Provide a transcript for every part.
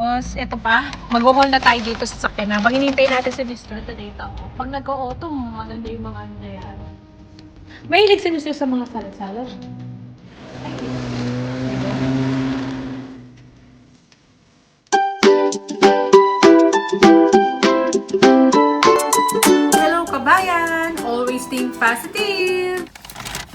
Tapos, eto pa, mag-haul na tayo dito sa sakyan. Habang hinintay natin si Mr. dito. Pag nag-auto, maganda yung mga ano na yan. Mahilig siya sa mga salad-salad. Hello kabayan! Always think positive!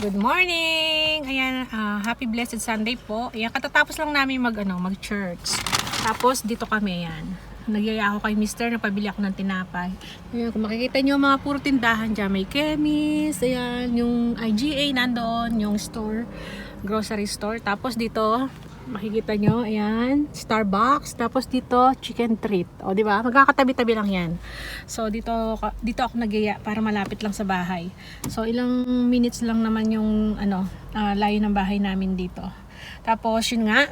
Good morning! Ayan, happy blessed Sunday po. Ayan, katatapos lang namin mag-church. Tapos dito kami, ayan. Nagyaya ako kay Mr. Napabili ako ng tinapay. Ayan, kung makikita nyo mga puro tindahan dyan. May chemist, ayan, yung IGA nandoon, yung store, grocery store. Tapos dito, makikita nyo, ayan, Starbucks. Tapos dito, chicken treat. O, di ba? Magkakatabi-tabi lang yan. So, dito ako nagyaya para malapit lang sa bahay. So, ilang minutes lang naman yung, layo ng bahay namin dito. Tapos, yun nga,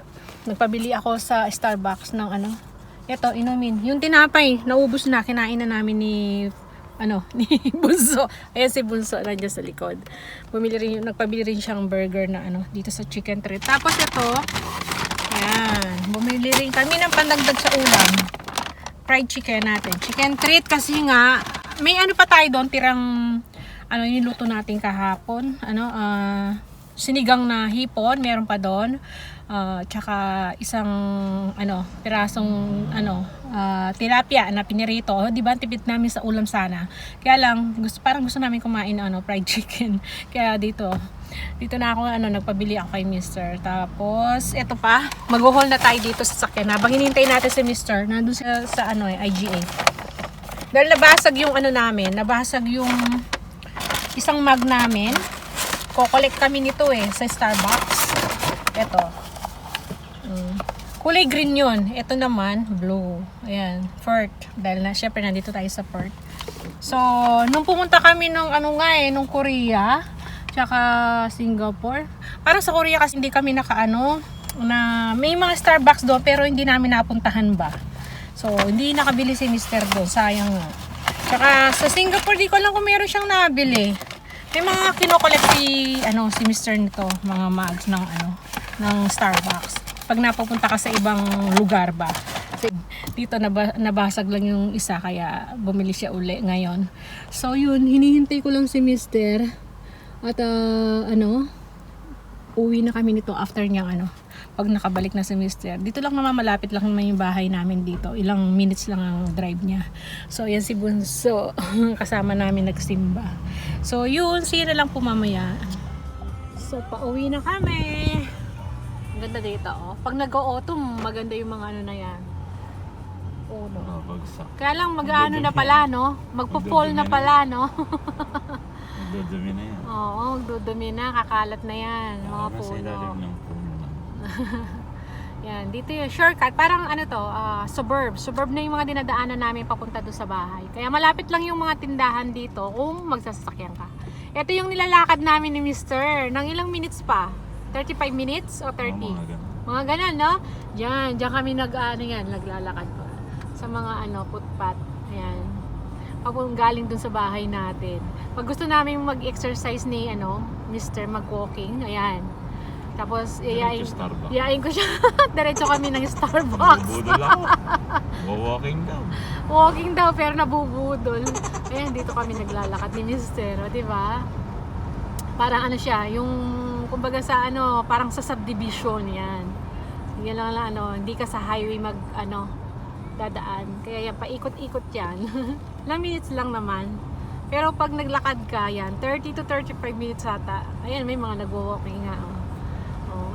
nagpabili ako sa Starbucks ng, ito, inumin. Yung tinapay, naubos na, kinain na namin ni Bunso. Ayan si Bunso, nandiyan sa likod. Nagpabili rin siyang burger na dito sa chicken treat. Tapos ito, ayan, bumili rin kami ng pandagdag sa ulam. Fried chicken natin. Chicken treat kasi nga, may pa tayo doon, tirang, niluto natin kahapon. Sinigang na hipon, meron pa doon. Tsaka isang pirasong tilapia na pinirito, 'di ba? Tipid namin sa ulam sana. Kaya lang parang gusto namin kumain fried chicken. Kaya dito na ako nagpabili ako kay Mr. Tapos eto pa, mag-haul na tayo dito sa sakyan. Habang hinintay natin si Mr. nandoon sa IGA. Dahil nabasag yung namin, nabasag yung isang mug namin. Ko-collect kami nito sa Starbucks. Eto. Kulay green yun. Ito naman, blue. Ayan, Fort. Dahil syempre nandito tayo sa Fort. So, nung pumunta kami nung nung Korea, tsaka Singapore. Parang sa Korea kasi hindi kami na may mga Starbucks doon pero hindi namin napuntahan ba. So, hindi nakabili si Mr. doon. Sayang nga. Tsaka sa Singapore, di ko alam kung meron siyang nabili. May mga kinokollect si Mr. nito, mga mugs ng Starbucks. Pag napupunta ka sa ibang lugar ba. Kasi dito nabasag lang yung isa kaya bumili siya uli ngayon. So yun, hinihintay ko lang si Mr. At uwi na kami nito after niyang pag nakabalik na si Mr. Dito lang naman malapit lang naman yung bahay namin dito. Ilang minutes lang ang drive niya. So yan si Bunso. Kasama namin nagsimba. So yun, see you na lang po mamaya. So pauwi na kami. Ganda dito, Pag nag-autumn, maganda yung mga na yan. Kaya lang na pala, Magpo-fall na pala, Magdudumi na yan. Oo, magdudumi na. Kakalat na yan, mga puno. Yan, dito yung shortcut. Parang suburb. Suburb na yung mga dinadaanan namin papunta doon sa bahay. Kaya malapit lang yung mga tindahan dito kung magsasakyan ka. Ito yung nilalakad namin ni Mr. Nang ilang minutes pa? 35 minutes o 30? Mga ganun, no? Diyan kami naglalakad pa. Sa mga footpath. Ayan. Kapag galing dun sa bahay natin. Pag gusto namin mag-exercise ni Mr. mag-walking, ayan. Tapos iyain ko siya. Diretso kami ng Starbucks. Nabubudol ako. Walking daw. Walking daw pero nabubudol. Ayan, dito kami naglalakad ni Mr. Di ba? Parang siya, yung kumbaga sa parang sa subdivision yan. Yan lang hindi ka sa highway dadaan. Kaya yan, paikot-ikot yan. Ilang minutes lang naman. Pero pag naglakad ka yan, 30 to 35 minutes ata. Ayan, may mga nagwo-walking nga.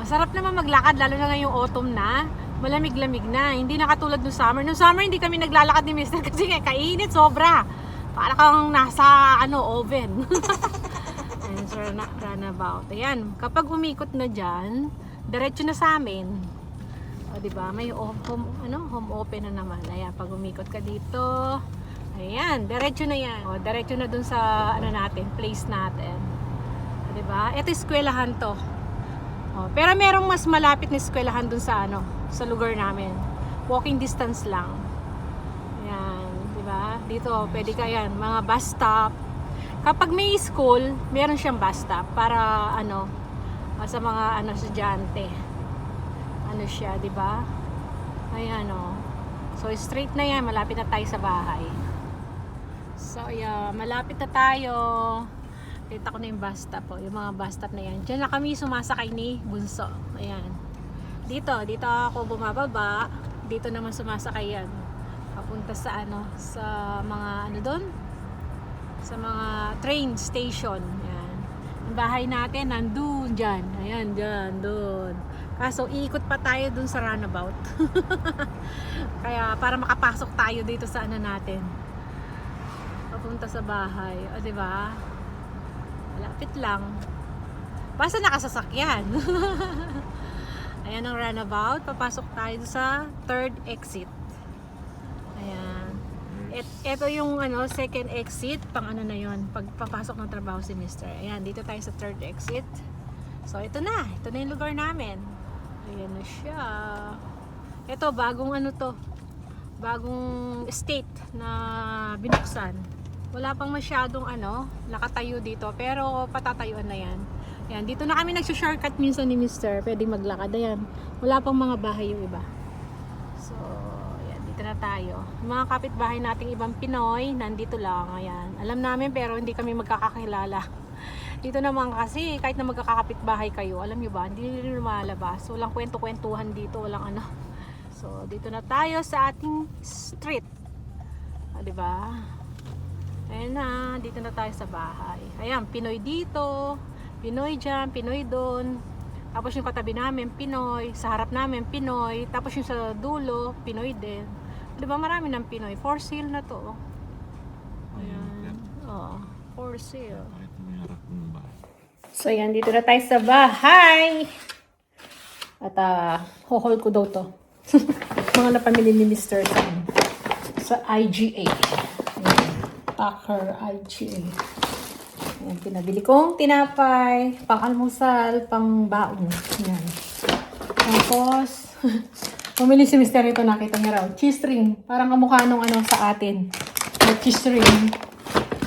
Masarap naman maglakad, lalo na ngayong autumn na. Malamig-lamig na. Hindi na katulad nung summer. Nung summer, hindi kami naglalakad ni Mr. kasi kainit, sobra. Para kang nasa oven. Runabout. Ayan, kapag umikot na dyan, diretso na sa amin. O, diba? May home open na naman. Ayan, pag umikot ka dito, ayan, diretso na yan. O, diretso na dun sa, natin, place natin. O, diba? Ito eskwelahan to. O, pero merong mas malapit na eskwelahan dun sa, sa lugar namin. Walking distance lang. Ayan, diba? Dito, pwede ka yan. Mga bus stop. Kapag may school, meron siyang bus stop para sa mga estudyante. Siya, 'di ba? Ayan So, straight na yan. Malapit na tayo sa bahay. So, yeah, malapit na tayo. Kita ko na yung bus stop po. Yung mga bus stop na yan. Diyan na kami sumasakay ni Bunso. Ayan. Dito ako bumababa. Dito naman sumasakay yan. Papunta sa ano, sa mga ano doon? Sa mga train station. Ayan. Ang bahay natin nandun dyan. Ayan, dyan, doon. Kaso iikot pa tayo dun sa runabout. Kaya para makapasok tayo dito sa ano natin. Papunta sa bahay. O, diba? Malapit lang. Basta nakasasakyan. Ayan ang runabout. Papasok tayo sa third exit. Ayan. Ito yung ano, second exit. Pang ano na yon, pag papasok ng trabaho si Mr. Ayan, dito tayo sa third exit. So, ito na. Ito na yung lugar namin. Ayan na siya. Ito, bagong ano to. Bagong estate na binuksan. Wala pang masyadong ano, nakatayo dito. Pero patatayuan na yan. Ayan, dito na kami nagsushortcut minsan ni Mr. Pwede maglakad. Ayan, wala pang mga bahay yung iba. So, ayan, dito na tayo. Yung mga kapitbahay nating ibang Pinoy, nandito lang. Ayan, alam namin pero hindi kami magkakakilala. Dito naman kasi, kahit na magkakapitbahay kayo, alam nyo ba, hindi nila lumalabas. Walang kwento-kwentuhan dito, walang ano. So, dito na tayo sa ating street. Diba? Ayan na, dito na tayo sa bahay. Ayan, Pinoy dito, Pinoy dyan, Pinoy doon. Tapos yung katabi namin, Pinoy. Sa harap namin, Pinoy. Tapos yung sa dulo, Pinoy din. Diba, marami ng Pinoy. For sale na to. Ayan. Oh, for sale. So, yan. Dito na tayo sa bahay. At, ho-haul ko daw to. Mga napamili ni Mr. Sa IGA. Ayan. Packer IGA. Ayan. Pinabili kong tinapay, pang-almusal, pang-baon. Ayan. Tapos, pumili si Mr. ito. Nakita niya raw. Cheese ring. Parang kamukha nung ano sa atin. Cheese ring.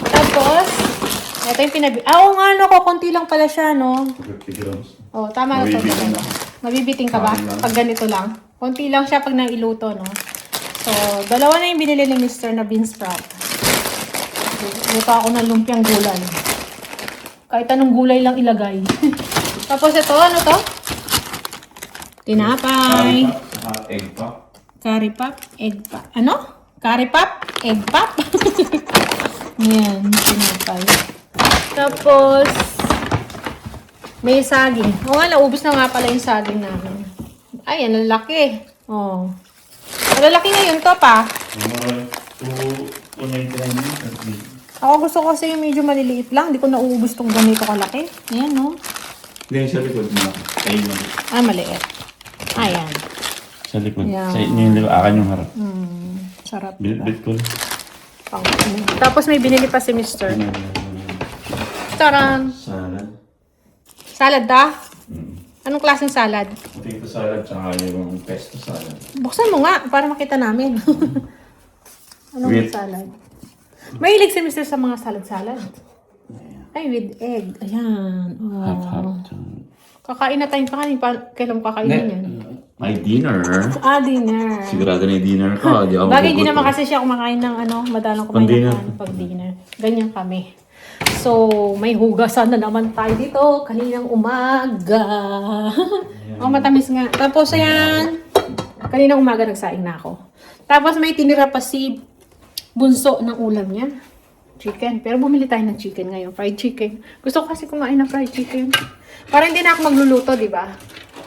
Tapos, ito yung pinabili. Oo nga, no, konti lang pala siya, no? 50 grams. Oh, tama na to. Mabibiting ka ba? Pag ganito lang. Konti lang siya pag nailuto, no? So, dalawa na yung binili ni Mr. na bean sprout. Luto ako ng lumpiang gulay. Kahit anong gulay lang ilagay. Tapos ito, ano to? Tinapay. Egg pop. Curry pop, egg pop. Ano? Curry pop, egg pop. Yan, tinapay. Tapos, may saging. Oo nga, naubos na nga pala yung saging namin. Ay, ang lalaki. Oh. Malalaki ngayon to pa. 299 Ako gusto ko kasi yung medyo maliliit lang. Hindi ko nauubos tong ganito kalaki. Ayan, no? Hindi, sa likod na. Ayun. Ah, maliit. Ayan. Sa likod. Yeah. Sa inyo yung likod. Akan yung harap. Sarap. Diba? Bit ko. Tapos may binili pa si Mr. Taran! Salad. Salad da? Anong klaseng salad? Potato salad tsaka yung pesto salad. Buksan mo nga para makita namin. Anong With- salad? Mahilig si Mr. sa mga salad-salad. Ay, with egg. Ayan. Oh. Half-half. Kakain na tayo pa kanina. Kailan mo kakainin yan? My dinner. Ah, dinner. Sigurado na yung dinner ko. Di ako Bagay, di magugutom. naman kasi siya kumakain ng ano, madalang kumain Pag-dinner. ng pag-dinner. Ganyan kami. So, may hugasan na naman tayo dito kaninang umaga. Oh, matamis nga. Tapos, ayan. Kaninang umaga nagsaing na ako. Tapos, may tinira pa si Bunso ng ulam niya. Chicken. Pero bumili tayo ng chicken ngayon. Fried chicken. Gusto ko kasi kumain ng fried chicken. Para hindi na ako magluluto, di ba?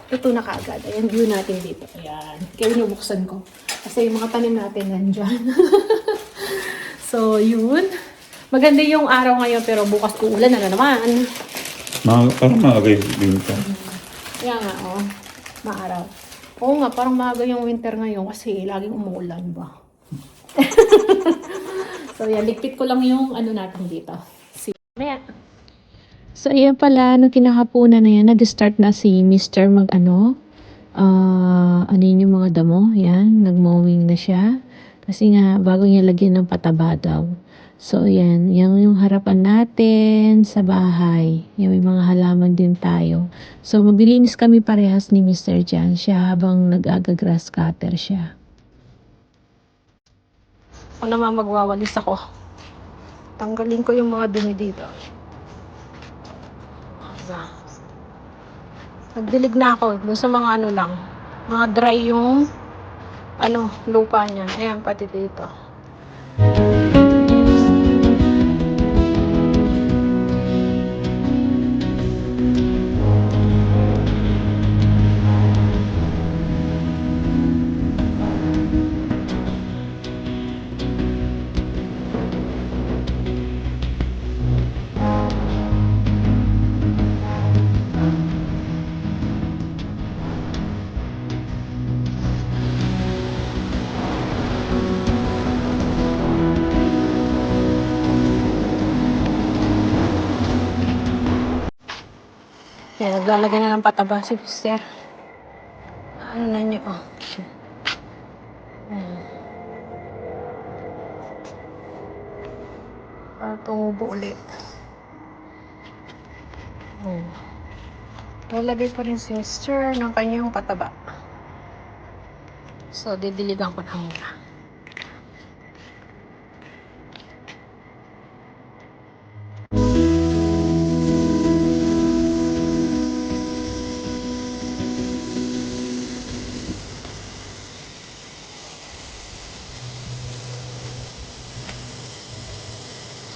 Luto na kaagad. Ayan, view natin dito. Ayan. Kaya binubuksan ko. Kasi yung mga tanim natin nandyan. So, yun. Maganda yung araw ngayon, pero bukas uulan na naman. Parang maaga yung winter. Kaya nga, oh. Maaraw. Oo nga, parang maaga yung winter ngayon kasi laging umuulan ba. So, yan. Ligpit ko lang yung ano natin dito. So, ayan pala, nung kinakapunan na yan, nag-start na si Mr. mag-ano, ano yun yung mga damo, yan, nag-mowing na siya. Kasi nga, bago niya lagyan ng pataba daw. So, yan yung harapan natin sa bahay. Yan, may mga halaman din tayo. So, maglilinis kami parehas ni Mr. Jan siya habang nag-aga-grass cutter siya. Ako naman magwawalis ako. Tanggalin ko yung mga dumi dito. Nagdilig na ako. Doon sa mga ano lang. Mga dry yung lupa niya. Ayan, pati dito. Yan, naglalagay na ng pataba si Mister. Ano na niyo, oh. Ayan. Para tumubo ulit. Oh. Lalagay pa rin si Mister ng kanyang pataba. So, didiligan ko na muna.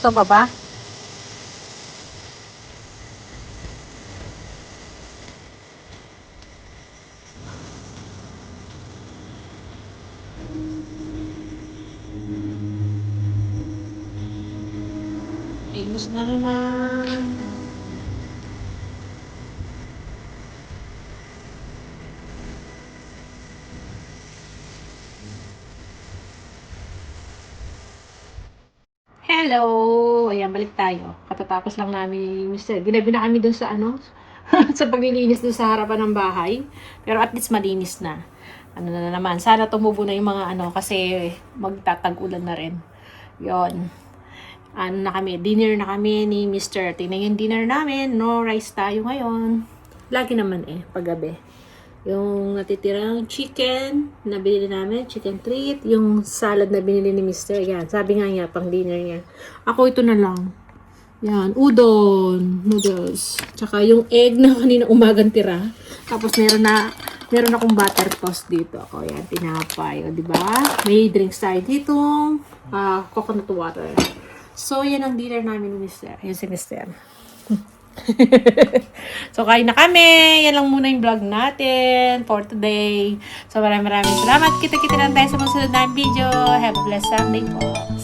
Sa baba? Ilos na naman. Hello! Ayan, balik tayo. Katatapos lang namin, Mister. Ginabi na kami dun sa sa paglilinis dun sa harapan ng bahay. Pero at least malinis na. Ano na naman, sana tumubo na yung mga kasi magtatag-ulan na rin. Yon. Ano na kami, dinner na kami ni Mr. Tingnan yung dinner namin, no rice tayo ngayon. Lagi naman paggabi. Yung natitirang chicken na binili namin, chicken treat, yung salad na binili ni Mr. Yan, sabi nga niya, pang dinner niya. Ako ito na lang. Yan, udon, noodles. Tsaka yung egg na kanina umagang tira. Tapos meron akong butter toast dito. O yan, tinapay. O diba? May drinks tayo dito. Coconut water. So, yan ang dinner namin ni Mr. Yan si Mr. So, kain na kami. Yan lang muna yung vlog natin for today. So, maraming salamat. Kita-kita lang tayo sa mga sunod na video. Have a blessed Sunday po.